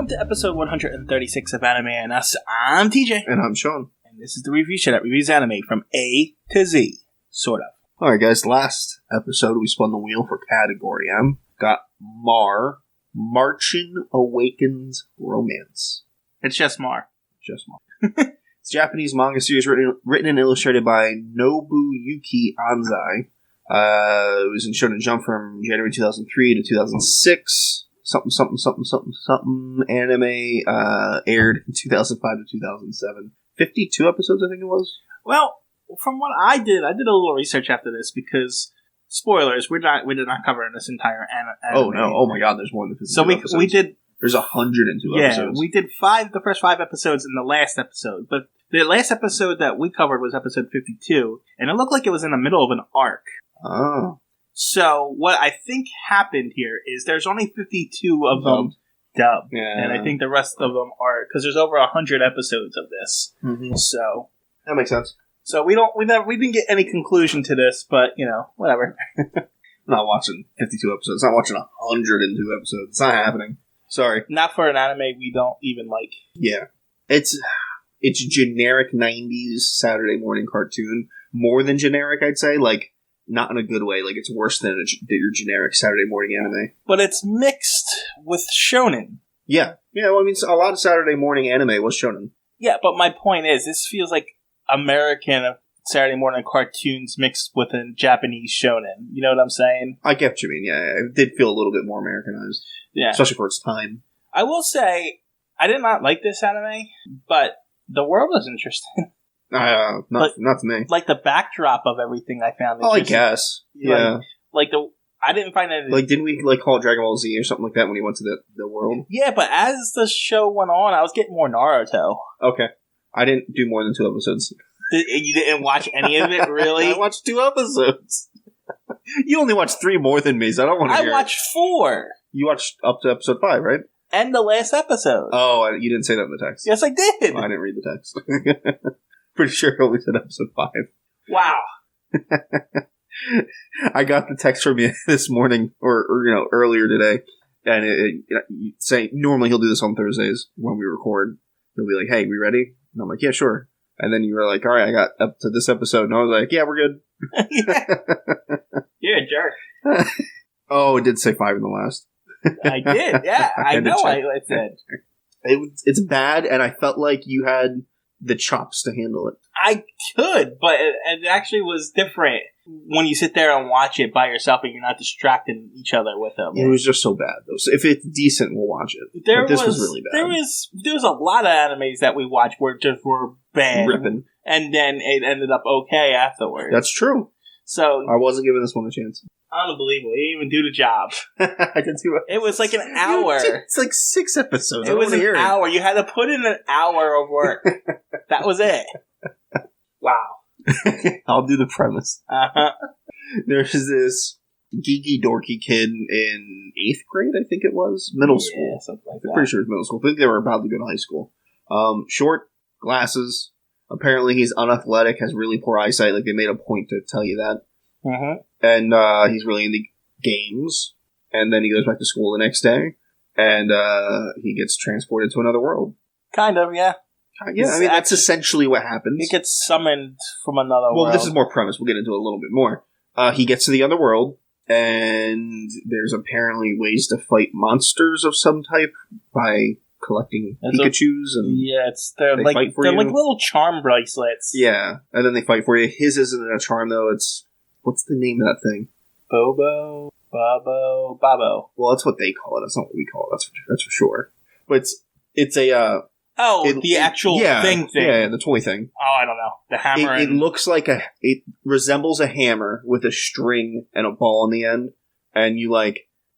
Welcome to episode 136 of Anime and Us. I'm TJ. And I'm Shawn. And this is the review show that reviews anime from A to Z. Sort of. Alright guys, last episode we spun the wheel for category M. Got Marchin Awakens Romance. It's just Mar. Just Mar. It's a Japanese manga series written and illustrated by Nobuyuki Anzai. It was in Shonen Jump from January 2003 to 2006. Something anime aired in 2005 to 2007. 52 episodes, I think it was. Well, from what I did a little research after this because, spoilers, we did not cover this entire anime. Oh no! Oh my God! There's more than 52. So we did. There's 102 episodes. Yeah, we did the first 5 episodes in the last episode, but the last episode that we covered was episode 52, and it looked like it was in the middle of an arc. Oh. So, what I think happened here is there's only 52 of them dubbed. Yeah. And I think the rest of them are, because there's over 100 episodes of this. Mm-hmm. So. That makes sense. So, we didn't get any conclusion to this, but, whatever. I'm not watching 52 episodes. I'm not watching 102 episodes. It's not happening. Sorry. Not for an anime we don't even like. Yeah. It's generic 90s Saturday morning cartoon. More than generic, I'd say. Like, not in a good way. Like, it's worse than your generic Saturday morning anime. But it's mixed with shonen. Yeah. Yeah, well, I mean, a lot of Saturday morning anime was shonen. Yeah, but my point is, this feels like American Saturday morning cartoons mixed with a Japanese shonen. You know what I'm saying? I get what you mean, yeah. It did feel a little bit more Americanized. Yeah. Especially for its time. I will say, I did not like this anime, but the world was interesting. Not to me. Like the backdrop of everything I found. Oh, I guess. Yeah. I didn't find it. Like, didn't we call it Dragon Ball Z or something like that when he went to the world? Yeah, but as the show went on, I was getting more Naruto. Okay. I didn't do more than 2 episodes. You didn't watch any of it, really? I watched 2 episodes. You only watched 3 more than me, so I don't want to hear it. I watched 4. You watched up to episode 5, right? And the last episode. Oh, you didn't say that in the text. Yes, I did. I didn't read the text. Pretty sure I only said episode 5. Wow. I got the text from you this morning, or earlier today, and it saying normally he'll do this on Thursdays when we record. He'll be like, "Hey, we ready?" And I'm like, "Yeah, sure." And then you were like, "All right, I got up to this episode," and I was like, "Yeah, we're good." You're a jerk. Oh, it did say 5 in the last. I did, yeah. I know I said. It's bad, and I felt like you had the chops to handle it. I could, but it actually was different when you sit there and watch it by yourself and you're not distracting each other with them. It was just so bad, though. So if it's decent, we'll watch it. This was really bad. There was a lot of animes that we watched where just were bad. Ripping. And then it ended up okay afterwards. That's true. So I wasn't giving this one a chance. Unbelievable. You didn't even do the job. I did do it. It was like an hour. It's like 6 episodes. It was an hour. You had to put in an hour of work. That was it. Wow. I'll do the premise. Uh-huh. There's this geeky dorky kid in 8th grade, I think it was. Middle school. Something like that. I'm pretty sure it was middle school. I think they were about to go to high school. Short, glasses. Apparently he's unathletic, has really poor eyesight. Like, they made a point to tell you that. Uh-huh. And he's really into games. And then he goes back to school the next day. And he gets transported to another world. Kind of, yeah. Yeah, I mean, that's essentially what happens. He gets summoned from another world. Well, this is more premise. We'll get into it a little bit more. He gets to the other world, and there's apparently ways to fight monsters of some type by collecting Pikachus. They're like little charm bracelets. Yeah, and then they fight for you. His isn't a charm, though. It's... What's the name of that thing? Babo. Well, that's what they call it. That's not what we call it. That's for sure. But it's a... the actual thing. Yeah, the toy thing. Oh, I don't know. The hammer. It looks like it resembles a hammer with a string and a ball on the end, and you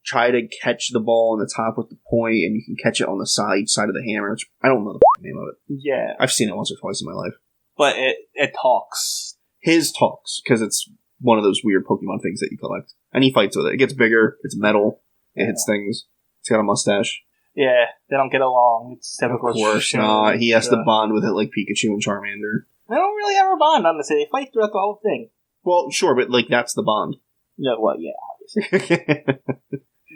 try to catch the ball on the top with the point, and you can catch it on the side of the hammer. I don't know the name of it. Yeah, I've seen it once or twice in my life. But it talks. His talks because it's one of those weird Pokemon things that you collect, and he fights with it. It gets bigger. It's metal. It hits things. It's got a mustache. Yeah, they don't get along. It's typical. Of course not. He has to bond with it like Pikachu and Charmander. They don't really have a bond, honestly. They fight throughout the whole thing. Well, sure, but that's the bond. Yeah, well, yeah, obviously.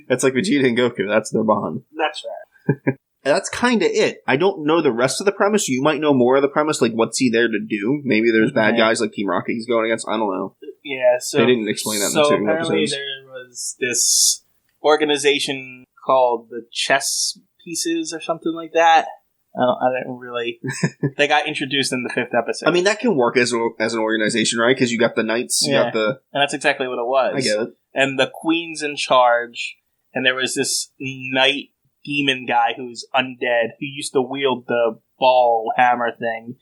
It's like Vegeta and Goku. That's their bond. That's right. that's kind of it. I don't know the rest of the premise. You might know more of the premise, like what's he there to do? Maybe there's bad guys like Team Rocket he's going against. I don't know. Yeah, so... They didn't explain that in the two apparently episodes. there was this organization called the Chess Pieces or something like that. I didn't really... They got introduced in the 5th episode. I mean, that can work as an organization, right? Because you got the knights, you got the... And that's exactly what it was. I get it. And the queen's in charge, and there was this knight demon guy who's undead, who used to wield the ball hammer thing,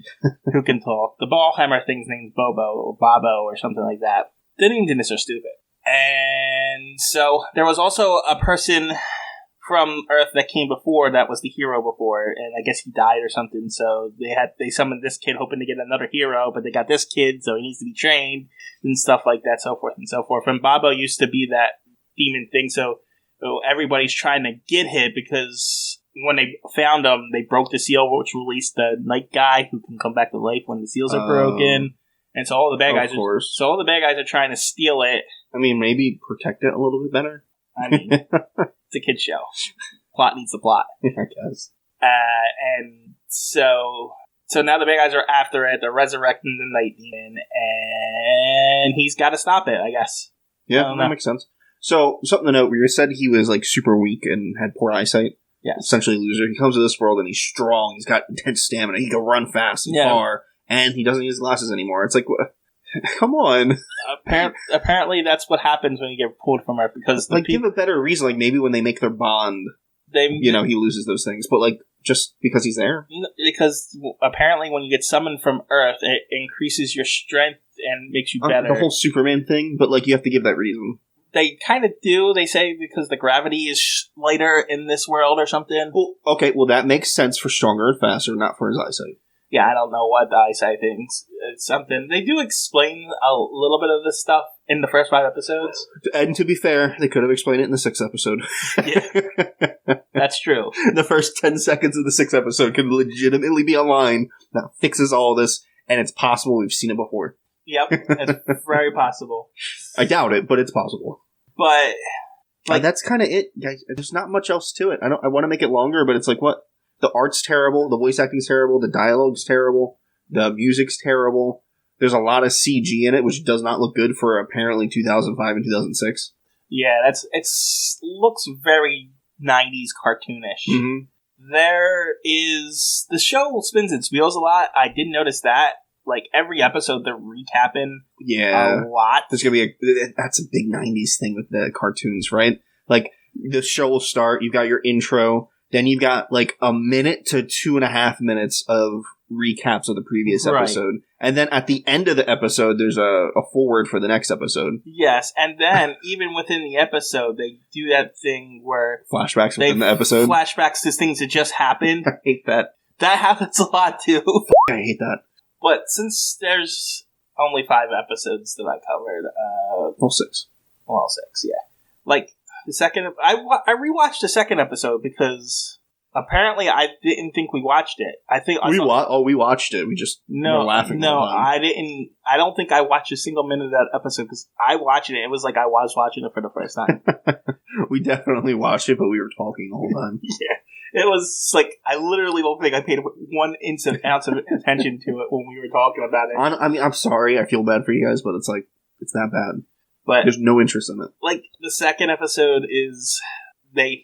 who can talk. The ball hammer thing's name's Bobo, or Bobo, or something like that. The names are stupid. And so, there was also a person from Earth that came before that was the hero before, and I guess he died or something, so they summoned this kid hoping to get another hero, but they got this kid, so he needs to be trained, and stuff like that, so forth and so forth. And Bobo used to be that demon thing, so everybody's trying to get him, because when they found him, they broke the seal, which released the night guy, who can come back to life when the seals are broken, and so all the bad guys are trying to steal it. I mean, maybe protect it a little bit better? I mean... It's a kid's show. Plot needs the plot. I guess. And so now the bad guys are after it. They're resurrecting the Night Demon, and he's got to stop it, I guess. Yeah, that makes sense. So, something to note, where you said he was, like, super weak and had poor eyesight. Yeah. Essentially a loser. He comes to this world and he's strong. He's got intense stamina. He can run fast and far. And he doesn't use glasses anymore. It's like, what? Come on. Apparently that's what happens when you get pulled from Earth, because give a better reason, like maybe when they make their bond, he loses those things, but like just because he's there? Because apparently when you get summoned from Earth, it increases your strength and makes you better. The whole Superman thing, but like you have to give that reason. They kind of do. They say because the gravity is lighter in this world or something. Well, okay, that makes sense for stronger and faster, not for his eyesight. Yeah, I don't know what the eyesight thinks. It's something. They do explain a little bit of this stuff in the first 5 episodes. And to be fair, they could have explained it in the 6th episode. Yeah, that's true. The first 10 seconds of the 6th episode could legitimately be a line that fixes all this, and it's possible we've seen it before. Yep, it's very possible. I doubt it, but it's possible. But that's kind of it, guys. There's not much else to it. I want to make it longer, but it's like, what? The art's terrible, the voice acting's terrible, the dialogue's terrible, the music's terrible. There's a lot of CG in it, which does not look good for apparently 2005 and 2006. Yeah, looks very 90s cartoonish. Mm-hmm. The show spins its wheels a lot. I did notice that. Like, every episode, they're recapping a lot. That's a big 90s thing with the cartoons, right? Like, the show will start, you've got your intro, then you've got, like, a minute to 2.5 minutes of recaps of the previous episode. And then at the end of the episode, there's a forward for the next episode. Yes, and then, even within the episode, they do that thing where... Flashbacks within the episode? Flashbacks to things that just happened. I hate that. That happens a lot, too. I hate that. But since there's only 5 episodes that I covered... 6. Well, 6, yeah. Like... The second, I rewatched the second episode because apparently I didn't think we watched it. We watched it. We just were laughing. No, I didn't. I don't think I watched a single minute of that episode because I watched it. It was like I was watching it for the first time. We definitely watched it, but we were talking the whole time. Yeah, it was like I literally don't think I paid 1 ounce of attention to it when we were talking about it. I mean, I'm sorry. I feel bad for you guys, but it's like it's that bad. But there's no interest in it. Like, the second episode is they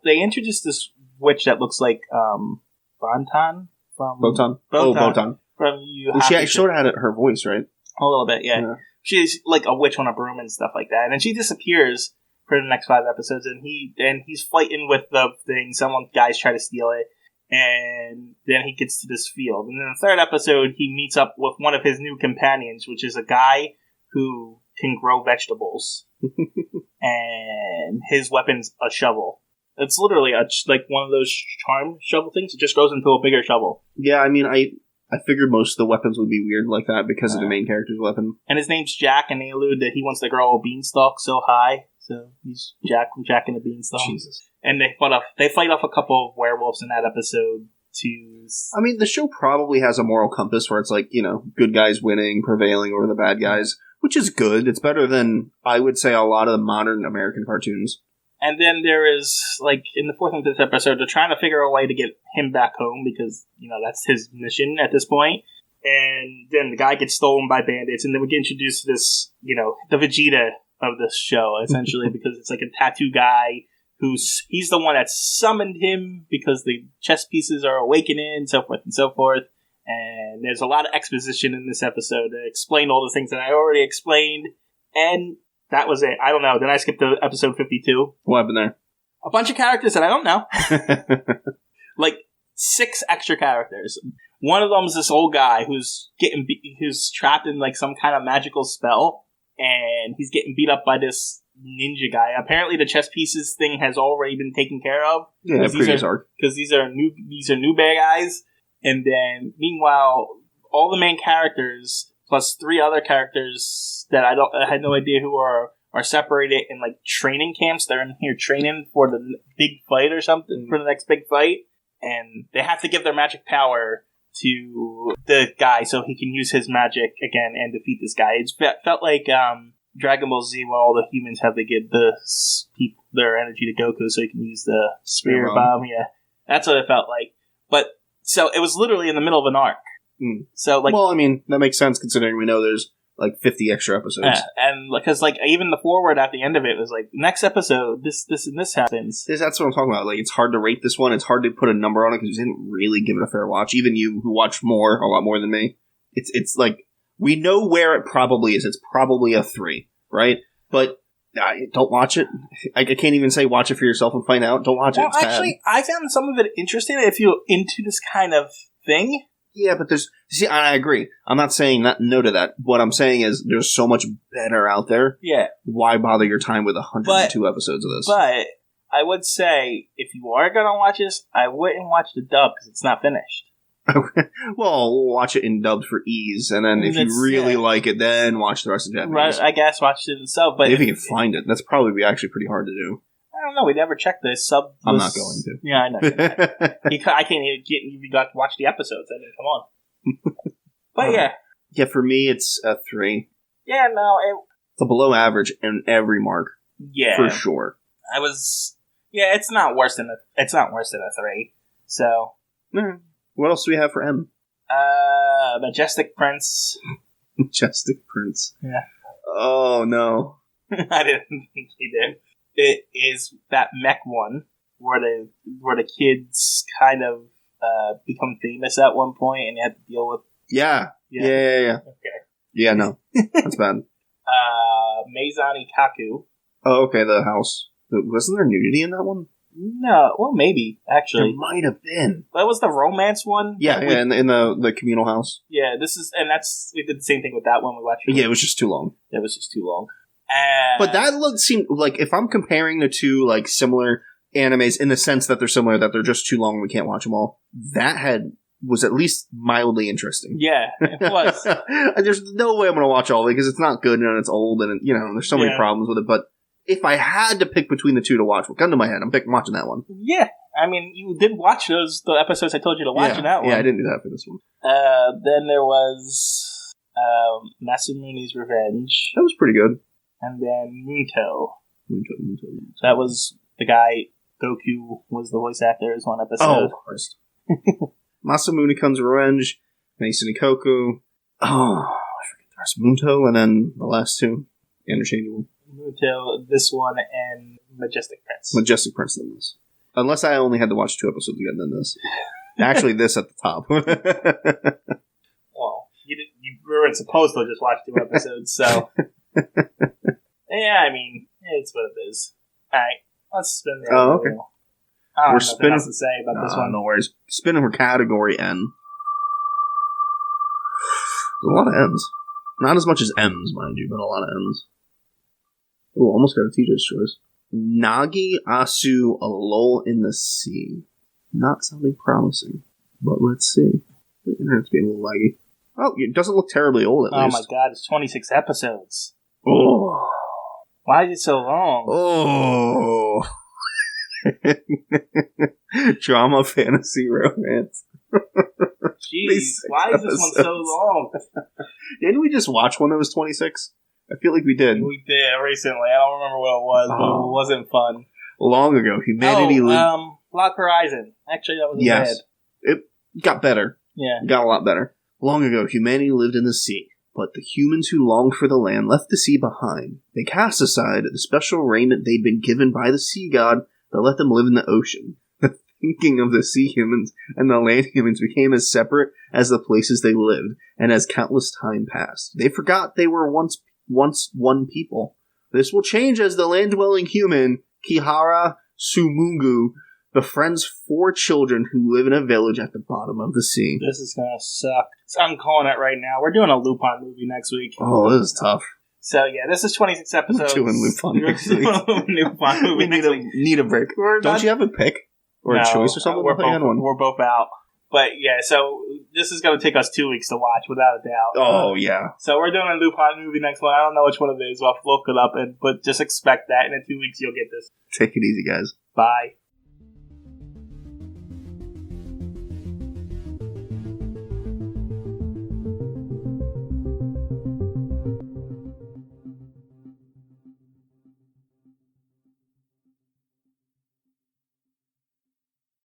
introduced this witch that looks like Botan from Botan. Botan. From You. Well, she sort of had her voice, right? A little bit, yeah. She's like a witch on a broom and stuff like that, and then she disappears for the next 5 episodes, and he's fighting with the thing. Guys try to steal it, and then he gets to this field, and in the 3rd episode, he meets up with one of his new companions, which is a guy who can grow vegetables, and his weapon's a shovel. It's literally like one of those charm shovel things. It just grows into a bigger shovel. Yeah, I mean, I figured most of the weapons would be weird like that because of the main character's weapon. And his name's Jack, and they allude that he wants to grow a beanstalk so high, so he's Jack from Jack and the Beanstalk. Jesus. And they fight off a couple of werewolves in that episode. I mean, the show probably has a moral compass where it's like, good guys winning, prevailing over the bad guys. Which is good. It's better than, I would say, a lot of the modern American cartoons. And then there is, like, in the 4th and 5th episode, they're trying to figure a way to get him back home because, that's his mission at this point. And then the guy gets stolen by bandits, and then we get introduced to this, the Vegeta of this show, essentially, because it's like a tattoo guy he's the one that summoned him because the chess pieces are awakening, so forth and so forth. And there's a lot of exposition in this episode to explain all the things that I already explained. And that was it. I don't know. Then I skipped to episode 52. What happened there? A bunch of characters that I don't know. Like 6 extra characters. One of them is this old guy who's trapped in like some kind of magical spell, and he's getting beat up by this ninja guy. Apparently, the chess pieces thing has already been taken care of. Yeah, previous arc. Because these are new bad guys. And then, meanwhile, all the main characters plus 3 other characters that I had no idea who are separated in like training camps. They're in here training for the big fight or something, for the next big fight, and they have to give their magic power to the guy so he can use his magic again and defeat this guy. It felt like Dragon Ball Z, where all the humans have to give their energy to Goku so he can use the Spirit Bomb. Yeah, that's what it felt like. But so it was literally in the middle of an arc. So well, I mean, that makes sense considering we know there's like 50 extra episodes. Yeah, and because like even the foreword at the end of it was like, next episode, this and this happens. That's what I'm talking about. Like, it's hard to rate this one. It's hard to put a number on it because you didn't really give it a fair watch. Even you, who watched a lot more than me, it's like we know where it probably is. It's probably a 3, right? But don't watch it. I can't even say watch it for yourself and find out. Don't watch it. It's actually, bad. I found some of it interesting if you're into this kind of thing. Yeah, but I agree. I'm not saying no to that. What I'm saying is there's so much better out there. Yeah. Why bother your time with 102 episodes of this? But I would say, if you are going to watch this, I wouldn't watch the dub because it's not finished. Well, watch it in dubbed for ease, and then if you really like it, then watch the rest of Japanese. Right, I guess watch it in sub. But if you can find it, that's probably actually pretty hard to do. I don't know. We never checked the sub. I'm not going to. Yeah, I know. I can't even get you got to watch the episodes. I mean, come on. But yeah. Yeah, for me, it's a 3. Yeah, no. It's a below average in every mark. Yeah. For sure. Yeah, it's not worse than a 3. So. Mm. What else do we have for M? Majestic Prince. Majestic Prince. Yeah. Oh, no. I didn't think he did. It is that mech one where the kids kind of become famous at one point and you have to deal with. Yeah. Okay. Yeah, no. That's bad. Meizani Kaku. Oh, okay, the house. Wasn't there nudity in that one? No, well, maybe, actually. There might have been. That was the romance one? Yeah, in the communal house. Yeah, we did the same thing with that one we watched. Yeah, it was just too long. It was just too long. But that seemed like, if I'm comparing the two, like, similar animes in the sense that they're similar, that they're just too long and we can't watch them all, that was at least mildly interesting. Yeah, it was. There's no way I'm going to watch all of it because it's not good and it's old and, there's so many problems with it, but if I had to pick between the two to watch, gun to my head, I'm watching that one. Yeah. I mean, you did watch the episodes I told you to watch in that one. Yeah, I didn't do that for this one. Then there was Masamune's Revenge. That was pretty good. And then Munto. Munto. That was the guy, Goku was the voice actor as one episode. Oh, of course. Masamune-kun's Revenge, Mason Ikoku. Oh, I forget the rest. Munto, and then the last two. Interchangeable. Munto, this one, and Majestic Prince. Majestic Prince than this. Unless I only had to watch 2 episodes again than this. Actually, this at the top. Well, you weren't supposed to just watch 2 episodes, so... Yeah, I mean, it's what it is. Alright, let's spin the other wheel. I don't have nothing else to say about this one. No worries. Spinning for category N. There's a lot of N's. Not as much as M's, mind you, but a lot of N's. Ooh, almost got a teacher's choice. Nagi Asu, A Lull in the Sea. Not sounding promising, but let's see. The internet's being a little laggy. Oh, it doesn't look terribly old, at least. Oh my god, it's 26 episodes. Oh. Why is it so long? Oh. Drama, fantasy, romance. Jeez, why is this one so long? Didn't we just watch one that was 26? I feel like we did. We did recently. I don't remember what it was, but it wasn't fun. Long ago, humanity lived... Lock Horizon. Actually, that was bad. It got better. Yeah. It got a lot better. Long ago, humanity lived in the sea, but the humans who longed for the land left the sea behind. They cast aside the special raiment they'd been given by the sea god that let them live in the ocean. The thinking of the sea humans and the land humans became as separate as the places they lived, and as countless time passed, they forgot they were once one people. This will change as the land-dwelling human, Kihara Sumungu, befriends 4 children who live in a village at the bottom of the sea. This is gonna suck. I'm calling it right now. We're doing a Lupin movie next week. Oh, this is tough. So yeah, this is 26 episodes. We're doing Lupin next week. Lupin movie need a break. Don't you have a pick? Or a choice or something? We're both out. But yeah, so this is going to take us 2 weeks to watch, without a doubt. Oh, yeah. So we're doing a Lupin movie next one. I don't know which one it is. I'll look it up, but just expect that. And in 2 weeks, you'll get this. Take it easy, guys. Bye.